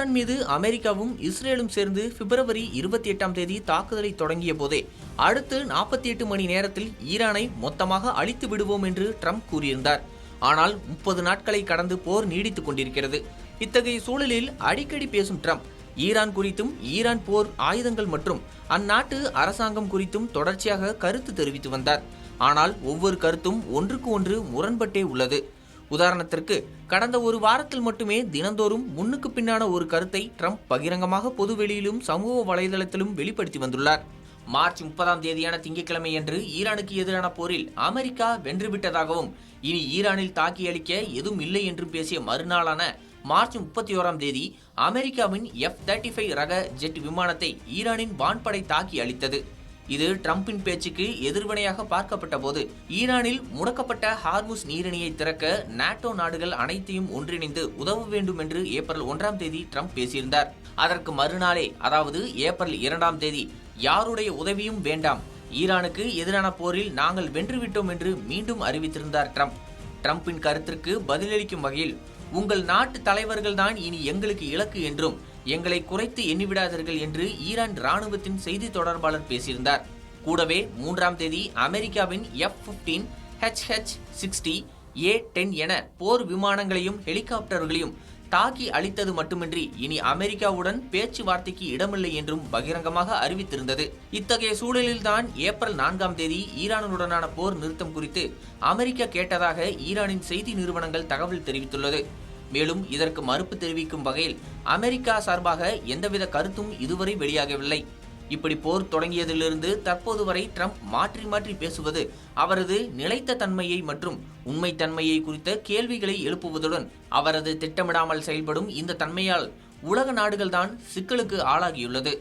Iran மீது அமெரிக்காவும் இஸ்ரேலும் சேர்ந்து பிப்ரவரி 28ஆம் தேதி தாக்குதலை தொடங்கிய போதே அடுத்து 48 மணி நேரத்தில் ஈரானை மொத்தமாக அழித்து விடுவோம் என்று ட்ரம்ப் கூறியிருந்தார். ஆனால் 30 நாட்களை கடந்து போர் நீடித்துக் கொண்டிருக்கிறது. இத்தகைய சூழலில் அடிக்கடி பேசும் ட்ரம்ப் ஈரான் குறித்தும் ஈரான் போர் ஆயுதங்கள் மற்றும் அந்நாட்டு அரசாங்கம் குறித்தும் தொடர்ச்சியாக கருத்து தெரிவித்து வந்தார். ஆனால் ஒவ்வொரு கருத்தும் ஒன்றுக்கு ஒன்று முரண்பட்டே உள்ளது. உதாரணத்திற்கு கடந்த ஒரு வாரத்தில் மட்டுமே தினந்தோறும் முன்னுக்கு பின்னான ஒரு கருத்தை ட்ரம்ப் பகிரங்கமாக பொதுவெளியிலும் சமூக வலைதளத்திலும் வெளிப்படுத்தி வந்துள்ளார். மார்ச் 30ஆம் தேதியான திங்கட்கிழமையன்று ஈரானுக்கு எதிரான போரில் அமெரிக்கா வென்றுவிட்டதாகவும் இனி ஈரானில் தாக்கி அளிக்க எதுவும் இல்லை என்று பேசிய மறுநாளான மார்ச் 31ஆம் தேதி அமெரிக்காவின் F-35 ரக ஜெட் விமானத்தை ஈரானின் வான்படை தாக்கி அளித்தது. இது ட்ரம்பின் பேச்சுக்கு எதிர்வினையாக பார்க்கப்பட்ட போது ஈரானில் முடக்கப்பட்ட ஹார்முஸ் நீரிணையை திறக்க நாட்டோ நாடுகள் அனைத்தையும் ஒன்றிணைந்து உதவ வேண்டும் என்று ஏப்ரல் 1ஆம் தேதி ட்ரம்ப் பேசியிருந்தார். அதற்கு மறுநாளே, அதாவது ஏப்ரல் 2ஆம் தேதி யாருடைய உதவியும் வேண்டாம், ஈரானுக்கு எதிரான போரில் நாங்கள் வென்றுவிட்டோம் என்று மீண்டும் அறிவித்திருந்தார் ட்ரம்ப். ட்ரம்பின் கருத்திற்கு பதிலளிக்கும் வகையில், உங்கள் நாட்டு தலைவர்கள்தான் இனி எங்களுக்கு இலக்கு என்றும் எங்களை குறைத்து எண்ணிவிடாதீர்கள் என்று ஈரான் ராணுவத்தின் செய்தி தொடர்பாளர் பேசியிருந்தார். கூடவே 3ஆம் தேதி அமெரிக்காவின் F-15, HH-60, A-10 என போர் விமானங்களையும் ஹெலிகாப்டர்களையும் தாக்கி அளித்தது மட்டுமின்றி இனி அமெரிக்காவுடன் பேச்சுவார்த்தைக்கு இடமில்லை என்றும் பகிரங்கமாக அறிவித்திருந்தது. இத்தகைய சூழலில்தான் ஏப்ரல் 4ஆம் தேதி ஈரானுடனான போர் நிறுத்தம் குறித்து அமெரிக்கா கேட்டதாக ஈரானின் செய்தி நிறுவனங்கள் தகவல் தெரிவித்துள்ளது. மேலும் இதற்கு மறுப்பு தெரிவிக்கும் வகையில் அமெரிக்கா சார்பாக எந்தவித கருத்தும் இதுவரை வெளியாகவில்லை. இப்படி போர் தொடங்கியதிலிருந்து தற்போது வரை ட்ரம்ப் மாற்றி மாற்றி பேசுவது அவரது நிலைத்த தன்மையை மற்றும் உண்மைத்தன்மையை குறித்த கேள்விகளை எழுப்புவதுடன் அவரது திட்டமிடாமல் செயல்படும் இந்த தன்மையால் உலக நாடுகள்தான் சிக்கலுக்கு ஆளாகியுள்ளது.